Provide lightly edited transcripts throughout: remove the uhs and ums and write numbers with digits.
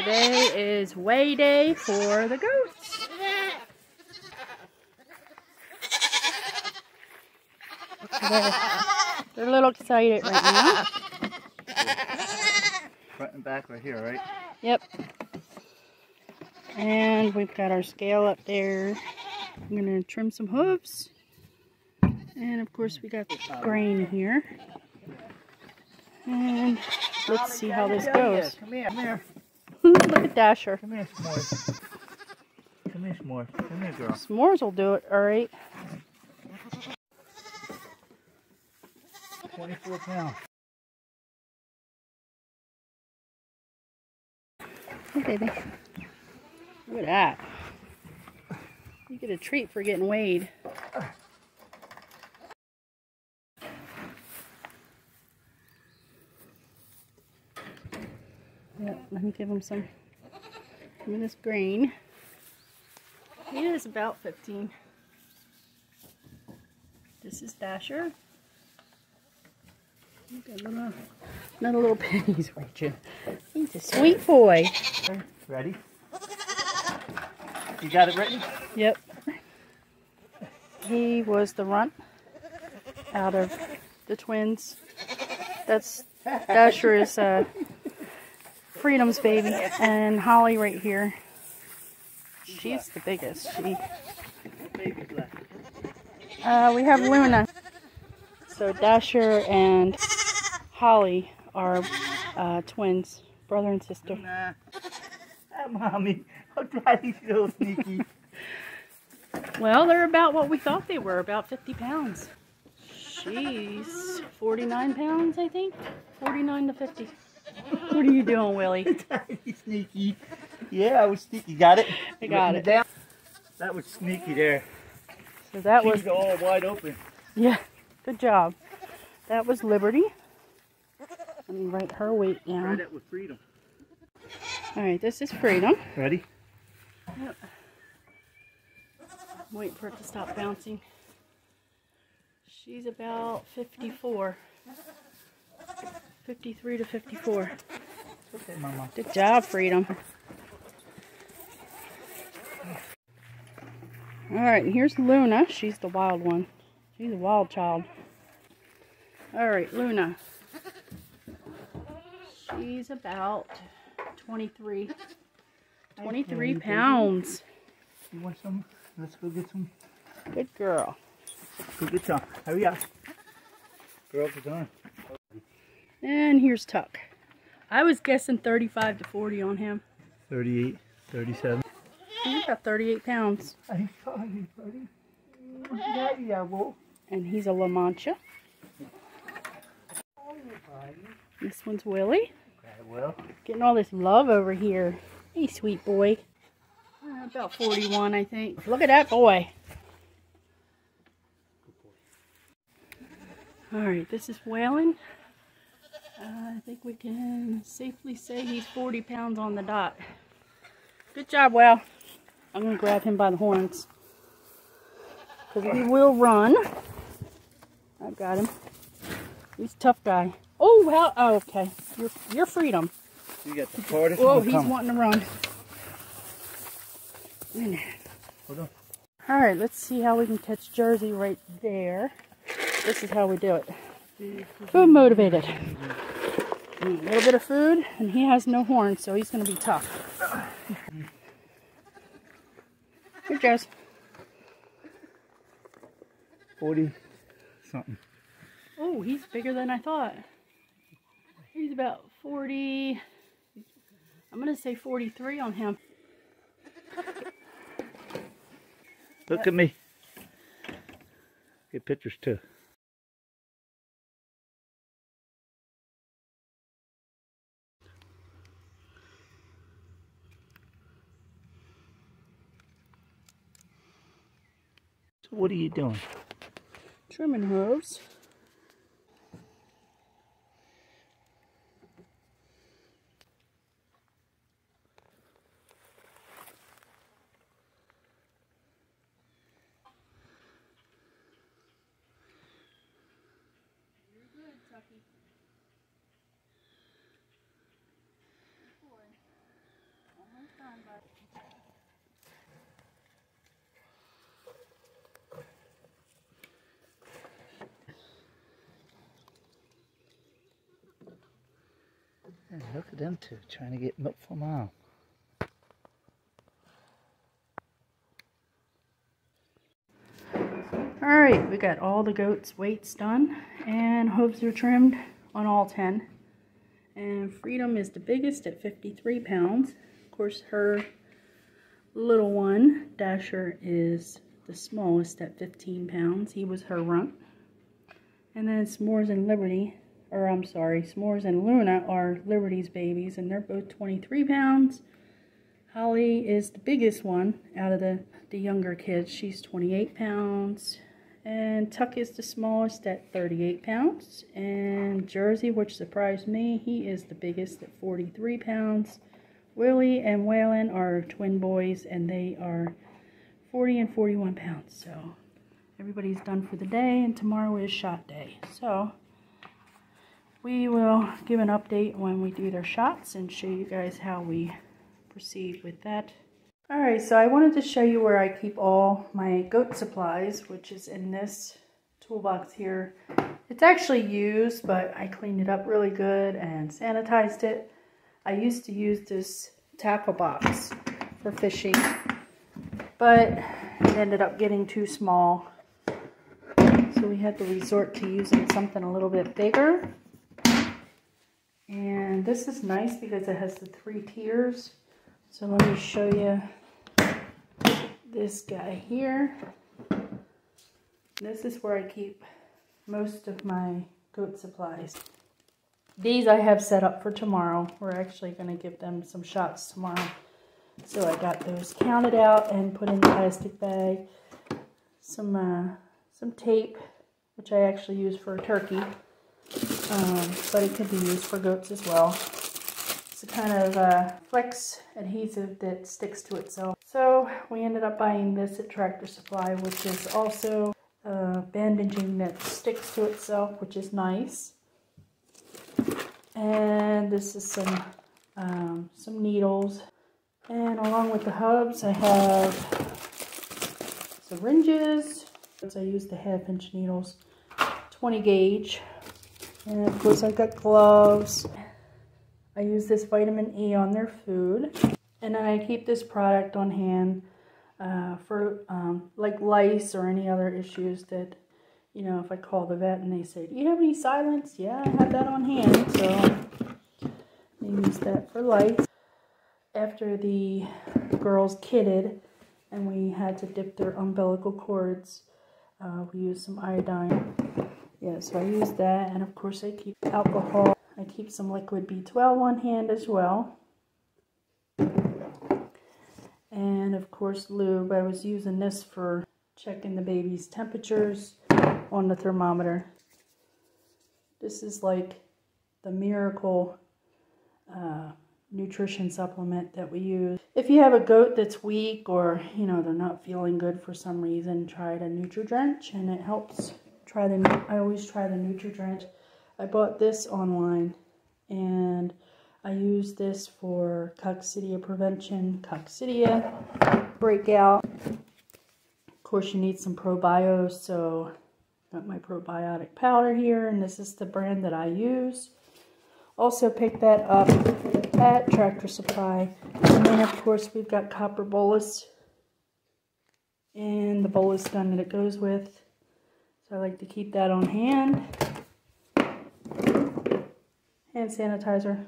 Today is weigh day for the goats. They're a little excited right now. Front and back right here, right? Yep. And we've got our scale up there. I'm going to trim some hooves. And of course we got the grain here. And let's see how this goes. Come here, come here. Look at Dasher. Come here, S'mores. Come here, S'mores. Come here, girl. S'mores will do it, alright. 24 pounds. Hey, baby. Look at that. You get a treat for getting weighed. Yep, let me give him some of this grain. He is about 15. This is Dasher. Look at another little pig he's reaching. He's a sweet boy. Ready? You got it ready? Yep. He was the runt out of the twins. That's Dasher is Freedom's baby, and Holly right here. She's the biggest. We have Luna. So Dasher and Holly are twins, brother and sister. Nah. Mommy, oh, Daddy's so sneaky. Well, they're about what we thought they were, about 50 pounds. She's 49 pounds, I think. 49 to 50. What are you doing, Willie? Daddy's sneaky. Yeah, I was sneaky. Got it? I got it. Down. That was sneaky there. So that was She's all wide open. Yeah, good job. That was Liberty. Let me write her weight Try down. that with Freedom. Alright, this is Freedom. Ready? Yep. Wait for it to stop bouncing. She's about 54. 53 to 54. Okay, Mama. Good job, Freedom. Alright, here's Luna. She's the wild one. She's a wild child. Alright, Luna. She's about 23 pounds. You want some? Let's go get some. Good girl. Go get some. Hurry up. Girls are done. And here's Tuck. I was guessing 35 to 40 on him. 38, 37. He's about 38 pounds. I'm sorry, buddy. Daddy, I will. And he's a La Mancha. This one's Willie. Well, Getting all this love over here. Hey, sweet boy. About 41, I think. Look at that boy. Alright, this is Waylon. I think we can safely say he's 40 pounds on the dot. Good job, Well. I'm going to grab him by the horns. Because he will run. I've got him. He's a tough guy. Oh, well, oh, okay. You're Freedom. you got the hardest Whoa, one he's coming. wanting to run. Hold on. Alright, let's see how we can catch Jersey right there. This is how we do it. Food motivated. A little bit of food, and he has no horns, so he's going to be tough. Here, Jess. 40 something. Oh, he's bigger than I thought. He's about 40. I'm going to say 43 on him. Look at me. Get pictures too. So what are you doing? Trimming hooves. Yeah, look at them two trying to get milk for mom. Alright, we got all the goats' weights done, and hooves are trimmed on all 10. And Freedom is the biggest at 53 pounds. Of course, her little one, Dasher, is the smallest at 15 pounds. He was her runt. And then S'mores and Liberty, or I'm sorry, S'mores and Luna are Liberty's babies, and they're both 23 pounds. Holly is the biggest one out of the younger kids. She's 28 pounds. And Tuck is the smallest at 38 pounds. And Jersey, which surprised me, he is the biggest at 43 pounds. Willie and Waylon are twin boys, and they are 40 and 41 pounds. So everybody's done for the day, and tomorrow is shot day. So we will give an update when we do their shots and show you guys how we proceed with that. Alright, so I wanted to show you where I keep all my goat supplies, which is in this toolbox here. It's actually used, but I cleaned it up really good and sanitized it. I used to use this tackle box for fishing, but it ended up getting too small. So we had to resort to using something a little bit bigger. And this is nice because it has the 3 tiers. So let me show you this guy here. This is where I keep most of my goat supplies. These I have set up for tomorrow. We're actually going to give them some shots tomorrow. So I got those counted out and put in the plastic bag. Some tape, which I actually use for a turkey, but it could be used for goats as well. It's a kind of flex adhesive that sticks to itself. So we ended up buying this at Tractor Supply, which is also bandaging that sticks to itself, which is nice. And this is some needles. And along with the hubs, I have syringes. I use the 1/2-inch needles, 20 gauge. And of course I've got gloves. I use this vitamin E on their food. And then I keep this product on hand for like lice or any other issues that, you know, if I call the vet and they say, do you have any silence? Yeah, I have that on hand. So I use that for lice. After the girls kidded and we had to dip their umbilical cords, we used some iodine. Yeah, so I use that. And of course I keep alcohol. I keep some liquid B12 on hand as well. And of course lube. I was using this for checking the baby's temperatures on the thermometer. This is like the miracle nutrition supplement that we use. If you have a goat that's weak or, you know, they're not feeling good for some reason, try the Nutri-Drench, and it helps. I always try the Nutri-Drench. I bought this online, and I use this for coccidia prevention, coccidia breakout. Of course, you need some probios, so got my probiotic powder here, and this is the brand that I use. Also picked that up at Tractor Supply. And then, of course, we've got copper bolus and the bolus gun that it goes with. So I like to keep that on hand. Hand sanitizer.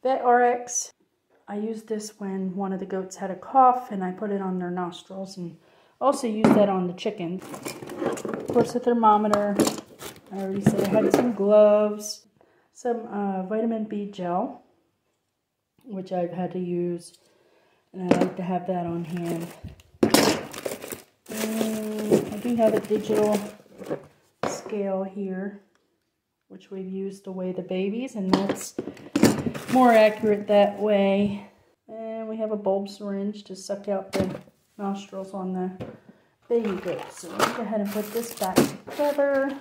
Vet RX. I used this when one of the goats had a cough, and I put it on their nostrils, and also use that on the chickens. Of course, a thermometer. I already said I had some gloves, some vitamin B gel, which I've had to use, and I like to have that on hand. And I do have a digital scale here, which we've used to weigh the babies, and that's more accurate that way. And we have a bulb syringe to suck out the nostrils on the baby goats. So let's go ahead and put this back together.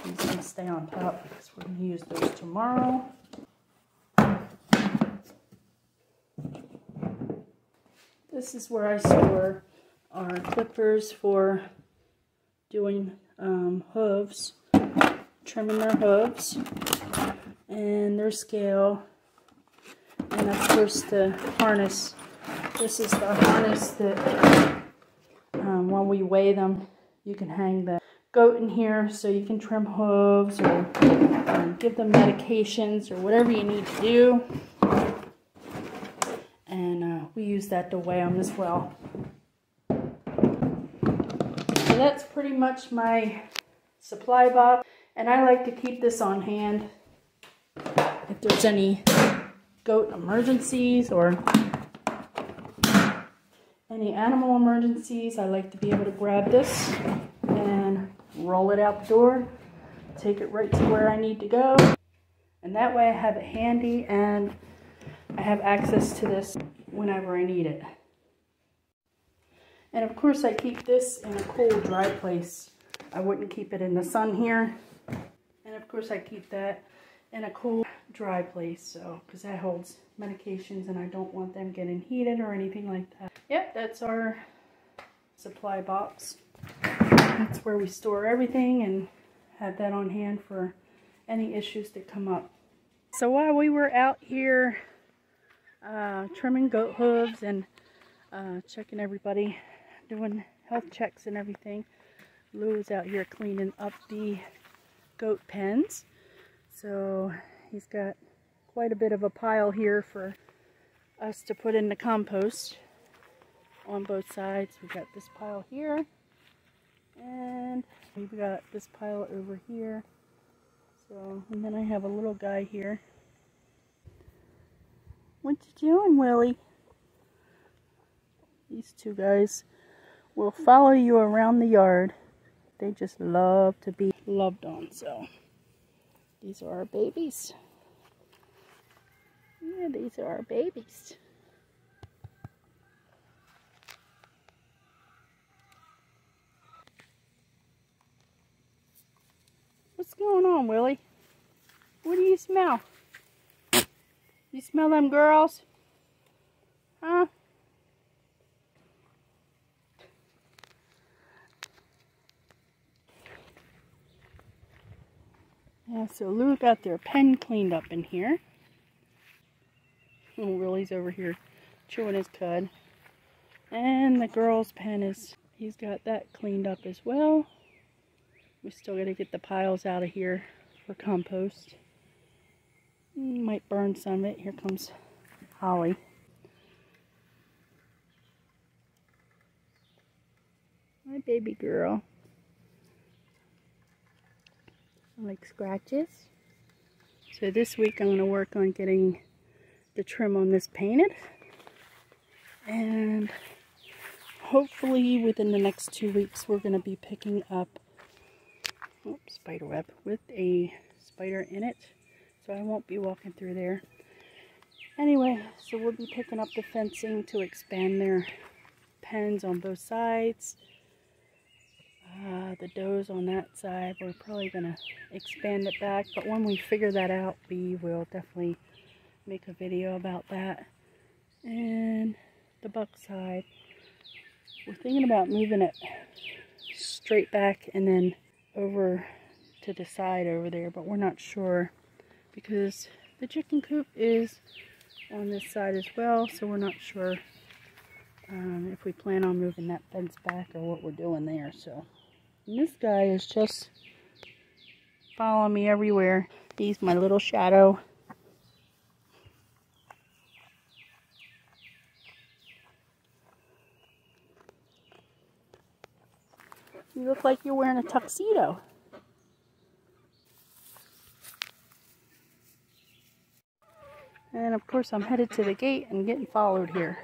These can stay on top because we're going to use those tomorrow. This is where I store our clippers for doing hooves, trimming their hooves, and their scale, and of course the harness. This is the harness that when we weigh them, you can hang the goat in here so you can trim hooves or give them medications or whatever you need to do. And we use that to weigh them as well. So that's pretty much my supply box. And I like to keep this on hand if there's any goat emergencies or any animal emergencies. I like to be able to grab this and roll it out the door, take it right to where I need to go, and that way I have it handy and I have access to this whenever I need it. And of course I keep this in a cool, dry place. I wouldn't keep it in the sun here. And of course I keep that in a cool, dry place, so because that holds medications and I don't want them getting heated or anything like that. Yep, that's our supply box. That's where we store everything and have that on hand for any issues that come up. So while we were out here trimming goat hooves and checking everybody, doing health checks and everything, Lou is out here cleaning up the goat pens. So he's got quite a bit of a pile here for us to put in the compost on both sides. We've got this pile here, and we've got this pile over here. So, and then I have a little guy here. What you doing, Willie? These two guys will follow you around the yard. They just love to be loved on. So these are our babies. Yeah, these are our babies. What's going on, Willie? What do you smell? You smell them girls? Huh? Yeah, so Lou got their pen cleaned up in here. Oh, Willie's over here chewing his cud. And the girl's pen is, he's got that cleaned up as well. We still got to get the piles out of here for compost. Might burn some of it. Here comes Holly. My baby girl. I like scratches. So this week I'm going to work on getting the trim on this painted. And hopefully within the next 2 weeks we're going to be picking up spider web with a spider in it. So I won't be walking through there. Anyway, so we'll be picking up the fencing to expand their pens on both sides. The does on that side, we're probably going to expand it back. But when we figure that out, we will definitely make a video about that. And the buck side, we're thinking about moving it straight back and then over to the side over there. But we're not sure because the chicken coop is on this side as well. So we're not sure if we plan on moving that fence back or what we're doing there. So. And this guy is just following me everywhere. He's my little shadow. You look like you're wearing a tuxedo. And of course I'm headed to the gate and getting followed here.